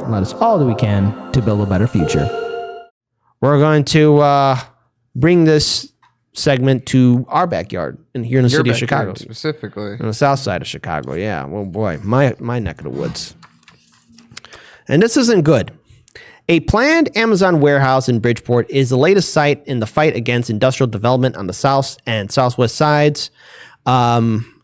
and let us all do we can to build a better future. We're going to bring this segment to our backyard here in the city of Chicago. Specifically. On the south side of Chicago, yeah. Well, boy, my neck of the woods. And this isn't good. A planned Amazon warehouse in Bridgeport is the latest site in the fight against industrial development on the south and southwest sides.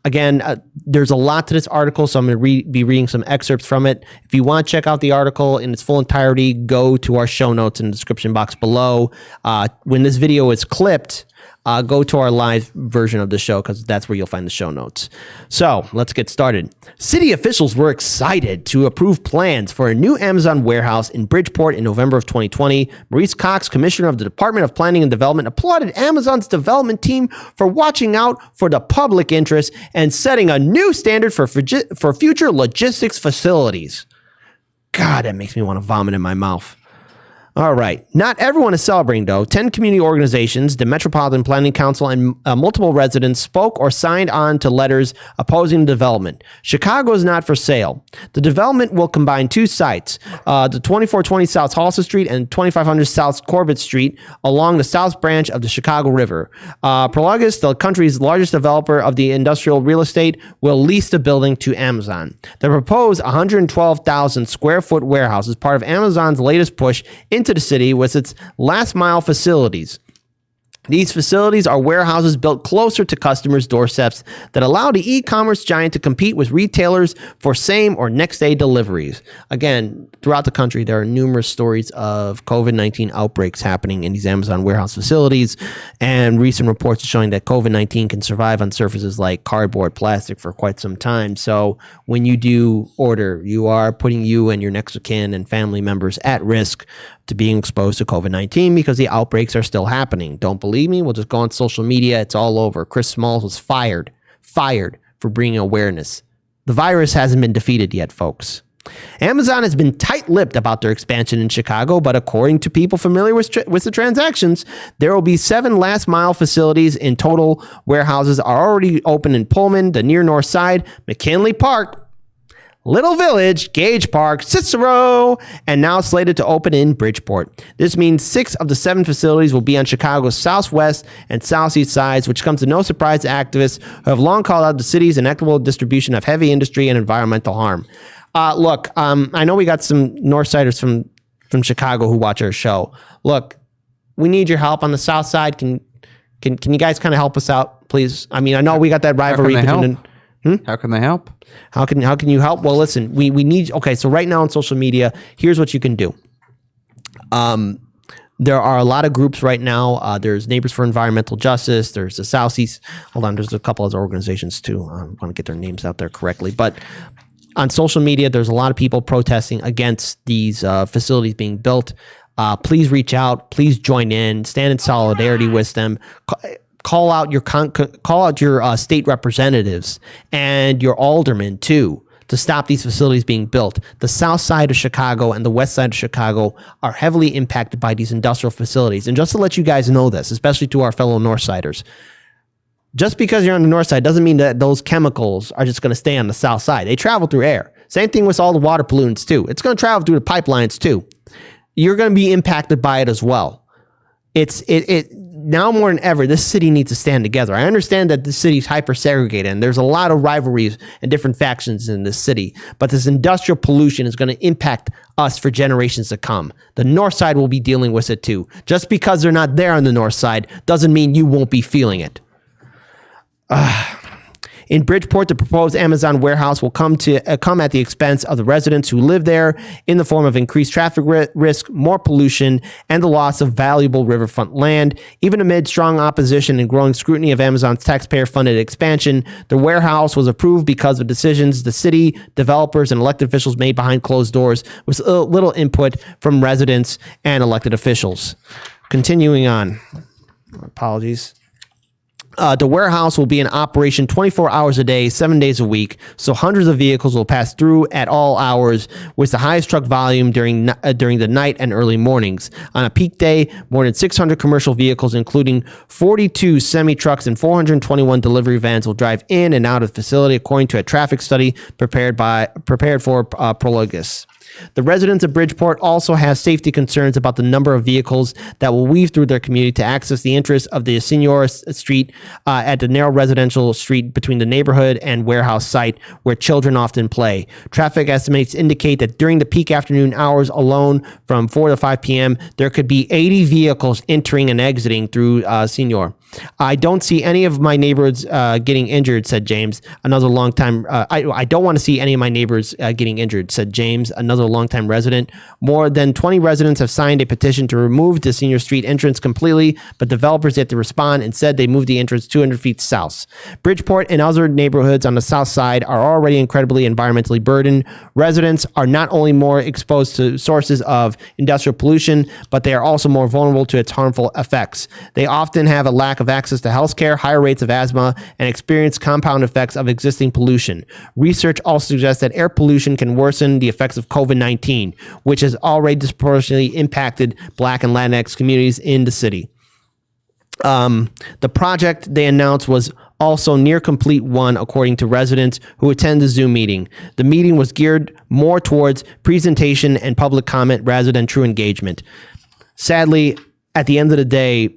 Again, there's a lot to this article, so I'm going to be reading some excerpts from it. If you want to check out the article in its full entirety, go to our show notes in the description box below. When this video is clipped, go to our live version of the show because that's where you'll find the show notes. So let's get started. City officials were excited to approve plans for a new Amazon warehouse in Bridgeport in November of 2020. Maurice Cox, commissioner of the Department of Planning and Development, applauded Amazon's development team for watching out for the public interest and setting a new standard for future logistics facilities. God, that makes me want to vomit in my mouth. All right. Not everyone is celebrating, though. 10 community organizations, the Metropolitan Planning Council, and multiple residents spoke or signed on to letters opposing the development. Chicago is not for sale. The development will combine two sites, the 2420 South Halsted Street and 2500 South Corbett Street, along the south branch of the Chicago River. Prologis, the country's largest developer of the industrial real estate, will lease the building to Amazon. The proposed 112,000 square foot warehouse is part of Amazon's latest push into the city with its last mile facilities. These facilities are warehouses built closer to customers' doorsteps that allow the e-commerce giant to compete with retailers for same or next day deliveries. Again, throughout the country, there are numerous stories of COVID-19 outbreaks happening in these Amazon warehouse facilities, and recent reports showing that COVID-19 can survive on surfaces like cardboard, plastic for quite some time. So when you do order, you are putting you and your next of kin and family members at risk to being exposed to COVID-19 because the outbreaks are still happening. Don't believe me? We'll just go on social media. It's all over. Chris Smalls was fired for bringing awareness. The virus hasn't been defeated yet, folks. Amazon has been tight-lipped about their expansion in Chicago, but according to people familiar with the transactions, there will be 7 last-mile facilities in total. Warehouses are already open in Pullman, the near north side, McKinley Park, Little Village, Gage Park, Cicero, and now slated to open in Bridgeport. This means 6 of the 7 facilities will be on Chicago's southwest and southeast sides, which comes to no surprise to activists who have long called out the city's inequitable distribution of heavy industry and environmental harm. Look, I know we got some Northsiders from Chicago who watch our show. Look, we need your help on the south side. Can you guys kind of help us out, please? I mean, I know we got that rivalry between. How can they help? How can you help? Well, listen, we need. Okay, so right now on social media, here's what you can do. There are a lot of groups right now. There's Neighbors for Environmental Justice. There's the Southeast. Hold on, there's a couple other organizations too. I want to get their names out there correctly, but on social media, there's a lot of people protesting against these facilities being built. Please reach out. Please join in. Stand in solidarity with them. Call out your state representatives and your aldermen too to stop these facilities being built. The south side of Chicago and the west side of Chicago are heavily impacted by these industrial facilities. And just to let you guys know this, especially to our fellow Northsiders, just because you're on the north side doesn't mean that those chemicals are just going to stay on the south side. They travel through air. Same thing with all the water pollutants too. It's going to travel through the pipelines too. You're going to be impacted by it as well. It now more than ever, this city needs to stand together. I understand that this city's hyper segregated and there's a lot of rivalries and different factions in this city, but this industrial pollution is going to impact us for generations to come. The north side will be dealing with it too. Just because they're not there on the north side doesn't mean you won't be feeling it. In Bridgeport, the proposed Amazon warehouse will come at the expense of the residents who live there in the form of increased traffic risk, more pollution, and the loss of valuable riverfront land. Even amid strong opposition and growing scrutiny of Amazon's taxpayer-funded expansion, the warehouse was approved because of decisions the city, developers, and elected officials made behind closed doors with little input from residents and elected officials. Continuing on. Apologies. The warehouse will be in operation 24 hours a day, 7 days a week, so hundreds of vehicles will pass through at all hours, with the highest truck volume during the night and early mornings. On a peak day, more than 600 commercial vehicles, including 42 semi-trucks and 421 delivery vans, will drive in and out of the facility, according to a traffic study prepared for Prologis. The residents of Bridgeport also have safety concerns about the number of vehicles that will weave through their community to access the entrance of the Senora Street at the narrow residential street between the neighborhood and warehouse site where children often play. Traffic estimates indicate that during the peak afternoon hours alone from 4 to 5 p.m., there could be 80 vehicles entering and exiting through Senora. I don't see any of my neighbors getting injured, said James, another longtime. I don't want to see any of my neighbors getting injured, said James, another longtime resident. More than 20 residents have signed a petition to remove the Senior Street entrance completely, but developers yet to respond and said they moved the entrance 200 feet south. Bridgeport and other neighborhoods on the south side are already incredibly environmentally burdened. Residents are not only more exposed to sources of industrial pollution, but they are also more vulnerable to its harmful effects. They often have a lack of access to healthcare, higher rates of asthma, and experience compound effects of existing pollution. Research also suggests that air pollution can worsen the effects of COVID-19, which has already disproportionately impacted Black and Latinx communities in the city. The project they announced was also near complete one, according to residents who attend the Zoom meeting. The meeting was geared more towards presentation and public comment rather than true engagement. Sadly, at the end of the day,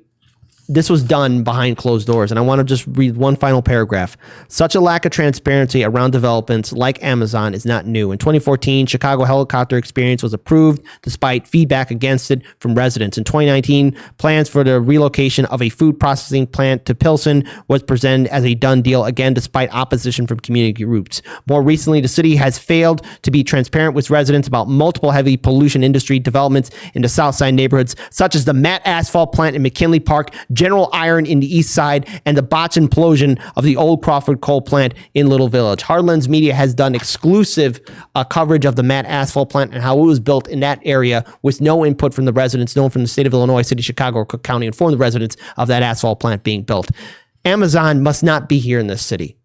this was done behind closed doors, and I want to just read one final paragraph. Such a lack of transparency around developments like Amazon is not new. In 2014, Chicago helicopter experience was approved despite feedback against it from residents. In 2019, plans for the relocation of a food processing plant to Pilsen was presented as a done deal, again, despite opposition from community groups. More recently, the city has failed to be transparent with residents about multiple heavy pollution industry developments in the South Side neighborhoods, such as the Matt Asphalt plant in McKinley Park, General Iron in the East Side, and the botched implosion of the old Crawford coal plant in Little Village. Heartlands Media has done exclusive coverage of the Matt Asphalt plant and how it was built in that area with no input from the residents, no one from the state of Illinois, City of Chicago, or Cook County informed the residents of that asphalt plant being built. Amazon must not be here in this city.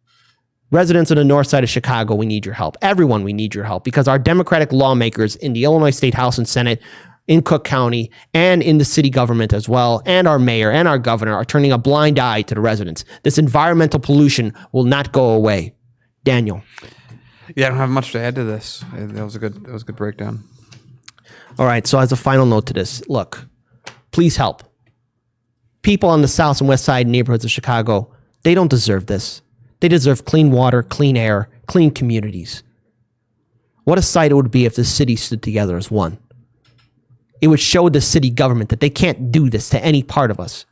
Residents on the north side of Chicago, we need your help. Everyone, we need your help, because our Democratic lawmakers in the Illinois State House and Senate, in Cook County, and in the city government as well, and our mayor and our governor are turning a blind eye to the residents. This environmental pollution will not go away. Daniel. Yeah, I don't have much to add to this. That was a good breakdown. All right, so as a final note to this, look, please help. People on the south and west side neighborhoods of Chicago, they don't deserve this. They deserve clean water, clean air, clean communities. What a sight it would be if the city stood together as one. It would show the city government that they can't do this to any part of us.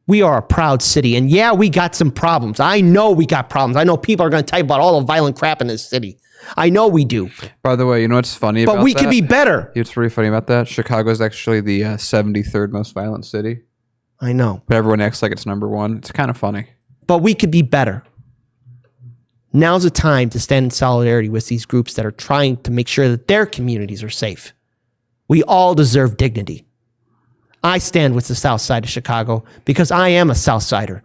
We are a proud city, and yeah, we got some problems. I know we got problems. I know people are going to type about all the violent crap in this city. I know we do. By the way, you know what's funny about that? But we could be better. What's really funny about that? Chicago is actually the 73rd most violent city. I know. But everyone acts like it's number one. It's kind of funny. But we could be better. Now's the time to stand in solidarity with these groups that are trying to make sure that their communities are safe. We all deserve dignity. I stand with the South Side of Chicago because I am a South Sider.